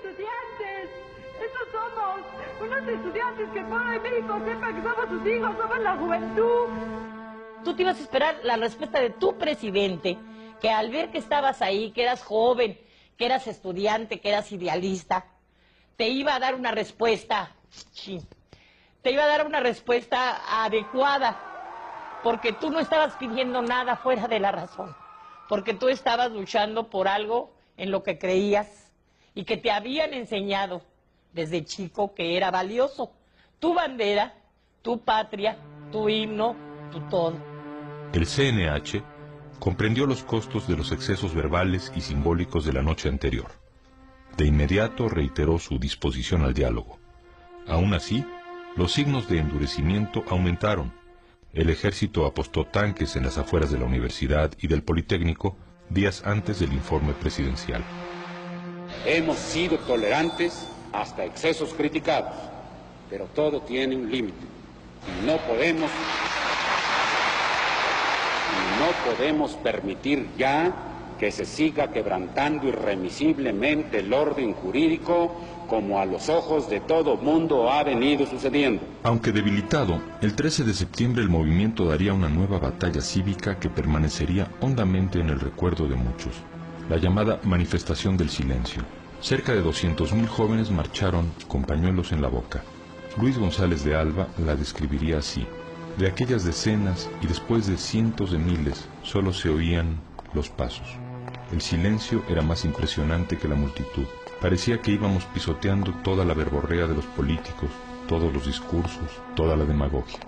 estudiantes. Esos somos, unos estudiantes que el pueblo de México sepa que somos sus hijos, somos la juventud. Tú te ibas a esperar la respuesta de tu presidente, que al ver que estabas ahí, que eras joven, que eras estudiante, que eras idealista, te iba a dar una respuesta, te iba a dar una respuesta adecuada, porque tú no estabas pidiendo nada fuera de la razón, porque tú estabas luchando por algo en lo que creías y que te habían enseñado desde chico que era valioso. Tu bandera, tu patria, tu himno, tu todo. El CNH comprendió los costos de los excesos verbales y simbólicos de la noche anterior. De inmediato reiteró su disposición al diálogo. Aún así, los signos de endurecimiento aumentaron. El ejército apostó tanques en las afueras de la universidad y del Politécnico días antes del informe presidencial. Hemos sido tolerantes hasta excesos criticados, pero todo tiene un límite. Y no podemos permitir ya que se siga quebrantando irremisiblemente el orden jurídico como a los ojos de todo mundo ha venido sucediendo. Aunque debilitado, el 13 de septiembre el movimiento daría una nueva batalla cívica que permanecería hondamente en el recuerdo de muchos, la llamada Manifestación del Silencio. Cerca de 200.000 jóvenes marcharon con pañuelos en la boca. Luis González de Alba la describiría así: de aquellas decenas y después de cientos de miles, solo se oían los pasos. El silencio era más impresionante que la multitud. Parecía que íbamos pisoteando toda la verborrea de los políticos, todos los discursos, toda la demagogia.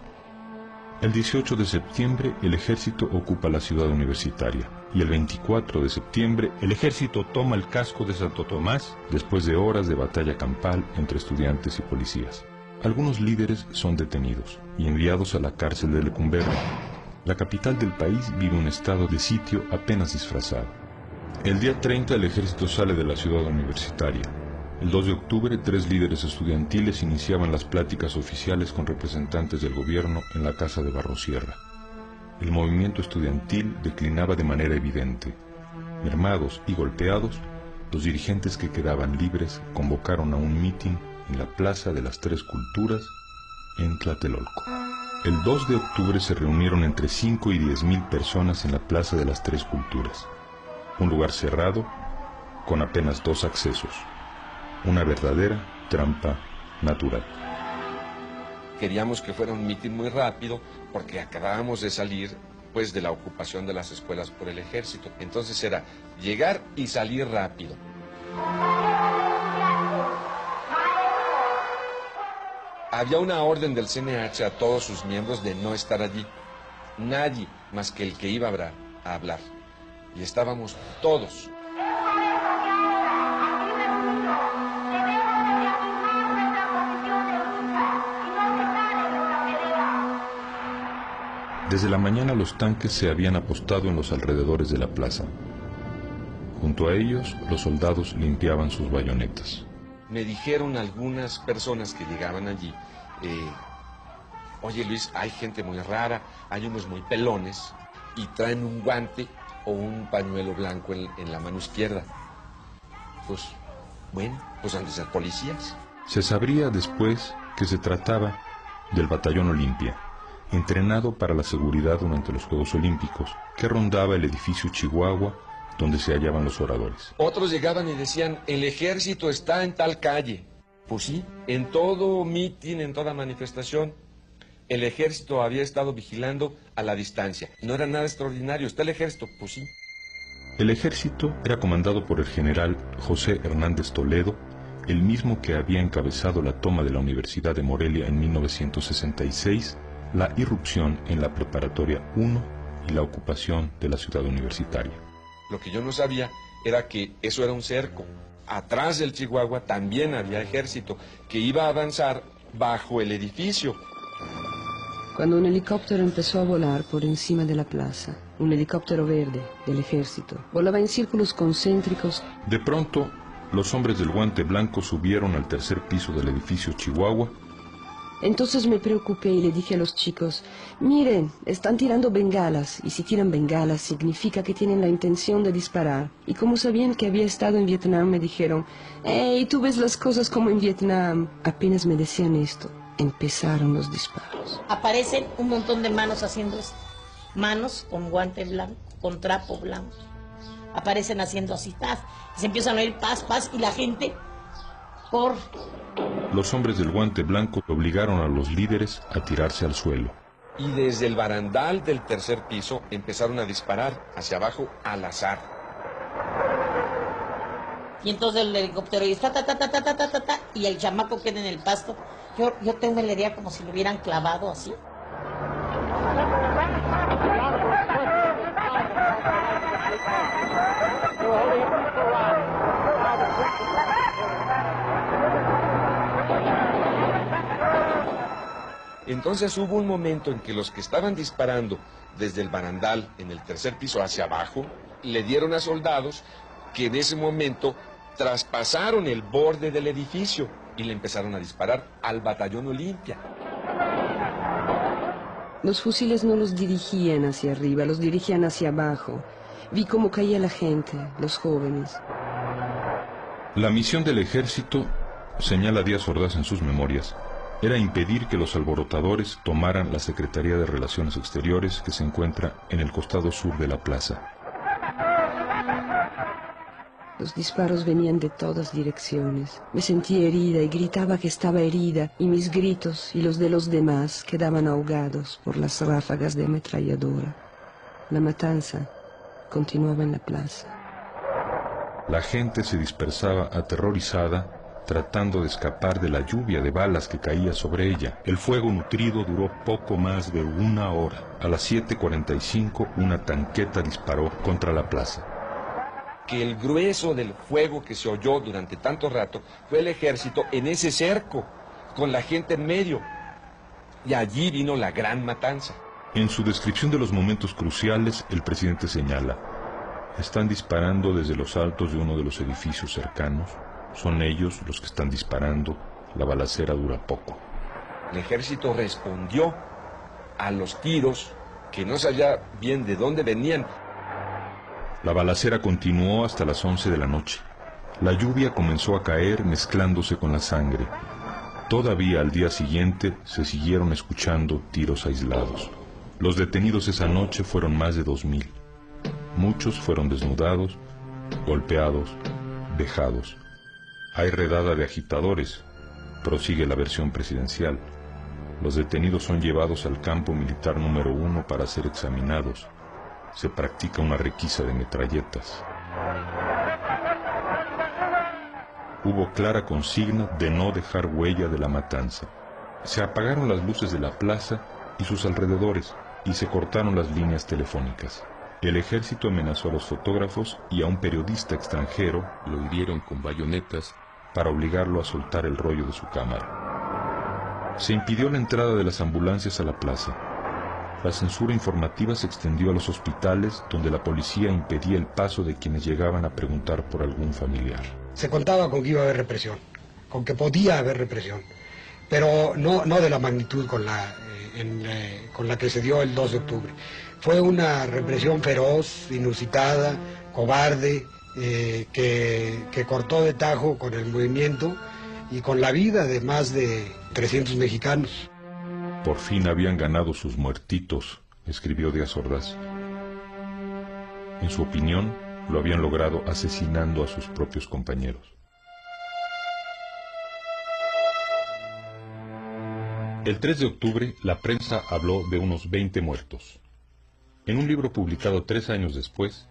El 18 de septiembre el ejército ocupa la ciudad universitaria y el 24 de septiembre el ejército toma el casco de Santo Tomás después de horas de batalla campal entre estudiantes y policías. Algunos líderes son detenidos y enviados a la cárcel de Lecumberri. La capital del país vive un estado de sitio apenas disfrazado. El día 30 el ejército sale de la ciudad universitaria. El 2 de octubre 3 líderes estudiantiles iniciaban las pláticas oficiales con representantes del gobierno en la casa de Barrosierra. El movimiento estudiantil declinaba de manera evidente. Mermados y golpeados, los dirigentes que quedaban libres convocaron a un mitin en la Plaza de las Tres Culturas, en Tlatelolco. El 2 de octubre se reunieron entre 5 y 10.000 personas en la Plaza de las Tres Culturas, un lugar cerrado con apenas 2 accesos, una verdadera trampa natural. Queríamos que fuera un mitin muy rápido porque acabábamos de salir pues de la ocupación de las escuelas por el ejército. Entonces era llegar y salir rápido. Había una orden del CNH a todos sus miembros de no estar allí. Nadie más que el que iba a hablar. Y estábamos todos. Desde la mañana los tanques se habían apostado en los alrededores de la plaza. Junto a ellos, los soldados limpiaban sus bayonetas. Me dijeron algunas personas que llegaban allí, oye Luis, hay gente muy rara, hay unos muy pelones y traen un guante o un pañuelo blanco en la mano izquierda. Pues, bueno, pues han de ser policías. Se sabría después que se trataba del Batallón Olimpia, entrenado para la seguridad durante los Juegos Olímpicos, que rondaba el edificio Chihuahua donde se hallaban los oradores. Otros llegaban y decían, el ejército está en tal calle. Pues sí, en todo mitin, en toda manifestación, el ejército había estado vigilando a la distancia. No era nada extraordinario, está el ejército, pues sí. El ejército era comandado por el general José Hernández Toledo, el mismo que había encabezado la toma de la Universidad de Morelia en 1966, la irrupción en la Preparatoria 1 y la ocupación de la ciudad universitaria. Lo que yo no sabía era que eso era un cerco. Atrás del Chihuahua también había ejército que iba a avanzar bajo el edificio. Cuando un helicóptero empezó a volar por encima de la plaza, un helicóptero verde del ejército, volaba en círculos concéntricos. De pronto, los hombres del guante blanco subieron al tercer piso del edificio Chihuahua Entonces me preocupé y le dije a los chicos, miren, están tirando bengalas, y si tiran bengalas significa que tienen la intención de disparar. Y como sabían que había estado en Vietnam, me dijeron, hey, tú ves las cosas como en Vietnam. Apenas me decían esto, empezaron los disparos. Aparecen un montón de manos haciendo esto. Manos con guante blanco, con trapo blanco. Aparecen haciendo así, paz, y se empiezan a oír paz, paz, y la gente corre. Los hombres del guante blanco obligaron a los líderes a tirarse al suelo. Y desde el barandal del tercer piso empezaron a disparar hacia abajo al azar. Y entonces el helicóptero y ta, ta, ta, ta, ta, ta, ta, ta, y el chamaco queda en el pasto. Yo tengo la idea como si lo hubieran clavado así. Entonces hubo un momento en que los que estaban disparando desde el barandal en el tercer piso hacia abajo, le dieron a soldados que en ese momento traspasaron el borde del edificio y le empezaron a disparar al batallón Olimpia. Los fusiles no los dirigían hacia arriba, los dirigían hacia abajo. Vi cómo caía la gente, los jóvenes. La misión del ejército, señala Díaz Ordaz en sus memorias, era impedir que los alborotadores tomaran la Secretaría de Relaciones Exteriores que se encuentra en el costado sur de la plaza. Los disparos venían de todas direcciones. Me sentí herida y gritaba que estaba herida, y mis gritos y los de los demás quedaban ahogados por las ráfagas de ametralladora. La matanza continuaba en la plaza. La gente se dispersaba aterrorizada, tratando de escapar de la lluvia de balas que caía sobre ella. El fuego nutrido duró poco más de una hora. A las 7:45 una tanqueta disparó contra la plaza. Que el grueso del fuego que se oyó durante tanto rato fue el ejército en ese cerco, con la gente en medio. Y allí vino la gran matanza. En su descripción de los momentos cruciales, el presidente señala: están disparando desde los altos de uno de los edificios cercanos. Son ellos los que están disparando. La balacera dura poco. El ejército respondió a los tiros que no sabía bien de dónde venían. La balacera continuó hasta las 11 de la noche. La lluvia comenzó a caer mezclándose con la sangre. Todavía al día siguiente se siguieron escuchando tiros aislados. Los detenidos esa noche fueron más de 2000. Muchos fueron desnudados, golpeados, vejados. Hay redada de agitadores, prosigue la versión presidencial. Los detenidos son llevados al campo militar número 1 para ser examinados. Se practica una requisa de metralletas. Hubo clara consigna de no dejar huella de la matanza. Se apagaron las luces de la plaza y sus alrededores y se cortaron las líneas telefónicas. El ejército amenazó a los fotógrafos y a un periodista extranjero, lo hirieron con bayonetas para obligarlo a soltar el rollo de su cámara. Se impidió la entrada de las ambulancias a la plaza. La censura informativa se extendió a los hospitales, donde la policía impedía el paso de quienes llegaban a preguntar por algún familiar. Se contaba con que iba a haber represión, con que podía haber represión, pero no de la magnitud con la que se dio el 2 de octubre. Fue una represión feroz, inusitada, cobarde, que cortó de tajo con el movimiento y con la vida de más de 300 mexicanos. Por fin habían ganado sus muertitos, escribió Díaz Ordaz. En su opinión, lo habían logrado asesinando a sus propios compañeros. El 3 de octubre, la prensa habló de unos 20 muertos. En un libro publicado 3 años después,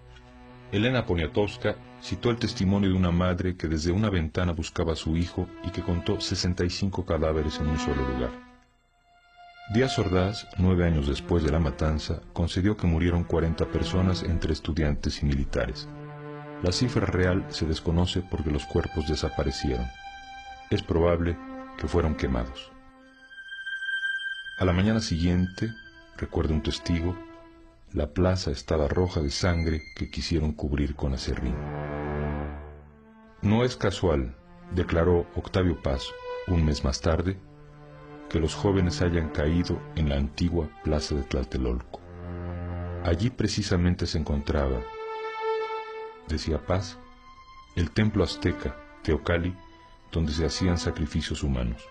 Elena Poniatowska citó el testimonio de una madre que desde una ventana buscaba a su hijo y que contó 65 cadáveres en un solo lugar. Díaz Ordaz, 9 años después de la matanza, concedió que murieron 40 personas entre estudiantes y militares. La cifra real se desconoce porque los cuerpos desaparecieron. Es probable que fueron quemados. A la mañana siguiente, recuerda un testigo, la plaza estaba roja de sangre que quisieron cubrir con aserrín. No es casual, declaró Octavio Paz un mes más tarde, que los jóvenes hayan caído en la antigua plaza de Tlatelolco. Allí precisamente se encontraba, decía Paz, el templo azteca, Teocalli, donde se hacían sacrificios humanos.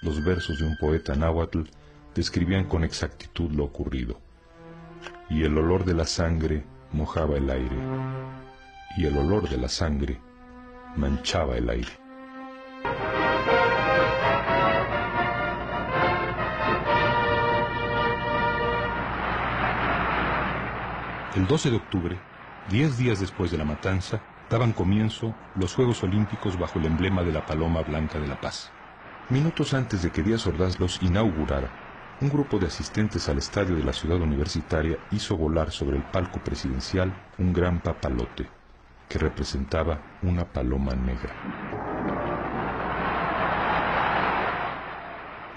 Los versos de un poeta náhuatl describían con exactitud lo ocurrido. Y el olor de la sangre mojaba el aire, y el olor de la sangre manchaba el aire. El 12 de octubre, 10 días después de la matanza, daban comienzo los Juegos Olímpicos bajo el emblema de la Paloma Blanca de la Paz. Minutos antes de que Díaz Ordaz los inaugurara, un grupo de asistentes al estadio de la ciudad universitaria hizo volar sobre el palco presidencial un gran papalote que representaba una paloma negra.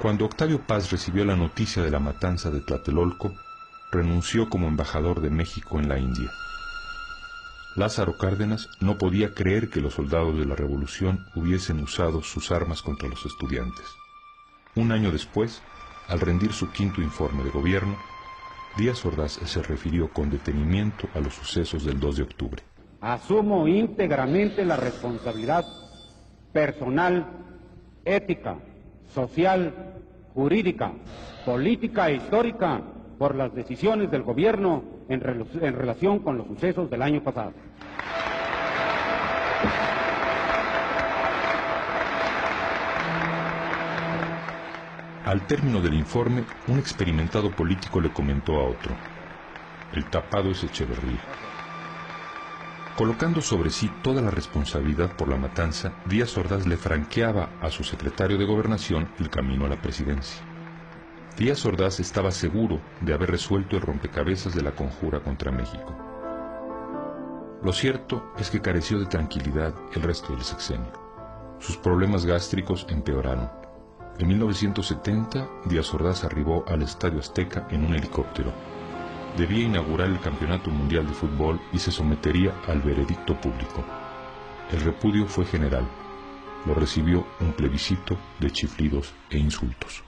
Cuando Octavio Paz recibió la noticia de la matanza de Tlatelolco, renunció como embajador de México en la India. Lázaro Cárdenas no podía creer que los soldados de la revolución hubiesen usado sus armas contra los estudiantes. Un año después, al rendir su quinto informe de gobierno, Díaz Ordaz se refirió con detenimiento a los sucesos del 2 de octubre. Asumo íntegramente la responsabilidad personal, ética, social, jurídica, política e histórica por las decisiones del gobierno en relación con los sucesos del año pasado. Al término del informe, un experimentado político le comentó a otro: el tapado es Echeverría. Colocando sobre sí toda la responsabilidad por la matanza, Díaz Ordaz le franqueaba a su secretario de Gobernación el camino a la presidencia. Díaz Ordaz estaba seguro de haber resuelto el rompecabezas de la conjura contra México. Lo cierto es que careció de tranquilidad el resto del sexenio. Sus problemas gástricos empeoraron. En 1970, Díaz Ordaz arribó al Estadio Azteca en un helicóptero. Debía inaugurar el Campeonato Mundial de Fútbol y se sometería al veredicto público. El repudio fue general. Lo recibió un plebiscito de chiflidos e insultos.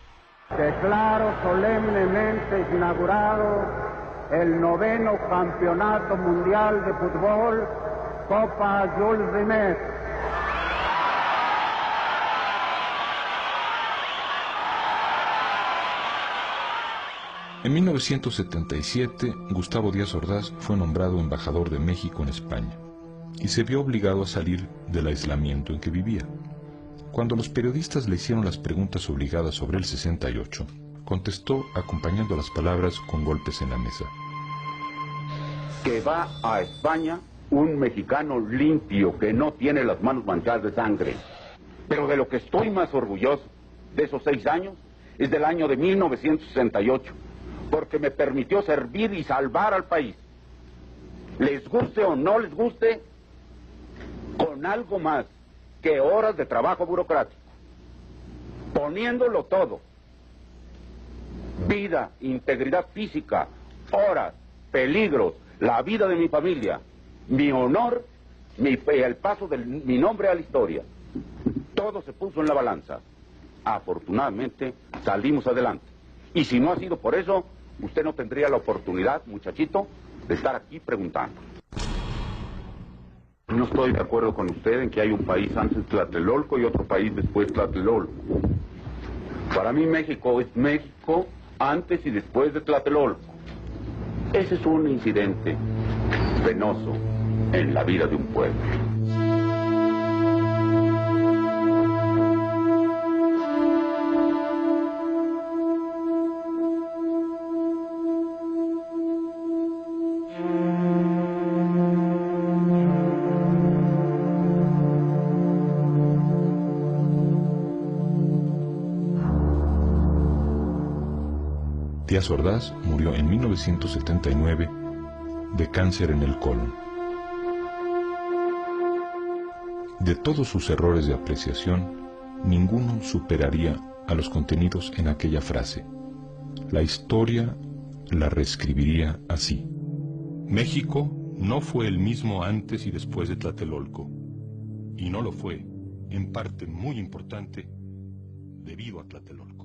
Declaro solemnemente inaugurado el 9º Campeonato Mundial de Fútbol, Copa Jules Rimet. En 1977, Gustavo Díaz Ordaz fue nombrado embajador de México en España y se vio obligado a salir del aislamiento en que vivía. Cuando los periodistas le hicieron las preguntas obligadas sobre el 68, contestó acompañando las palabras con golpes en la mesa. Que va a España un mexicano limpio que no tiene las manos manchadas de sangre. Pero de lo que estoy más orgulloso de esos 6 años es del año de 1968, porque me permitió servir y salvar al país. Les guste o no les guste, con algo más que horas de trabajo burocrático, poniéndolo todo: vida, integridad física, horas, peligros, la vida de mi familia, mi honor, el paso de mi nombre a la historia. Todo se puso en la balanza. Afortunadamente salimos adelante. Y si no ha sido por eso, usted no tendría la oportunidad, muchachito, de estar aquí preguntando. No estoy de acuerdo con usted en que hay un país antes de Tlatelolco y otro país después de Tlatelolco. Para mí México es México antes y después de Tlatelolco. Ese es un incidente penoso en la vida de un pueblo. Díaz Ordaz murió en 1979 de cáncer en el colon. De todos sus errores de apreciación, ninguno superaría a los contenidos en aquella frase. La historia la reescribiría así: México no fue el mismo antes y después de Tlatelolco, y no lo fue en parte muy importante debido a Tlatelolco.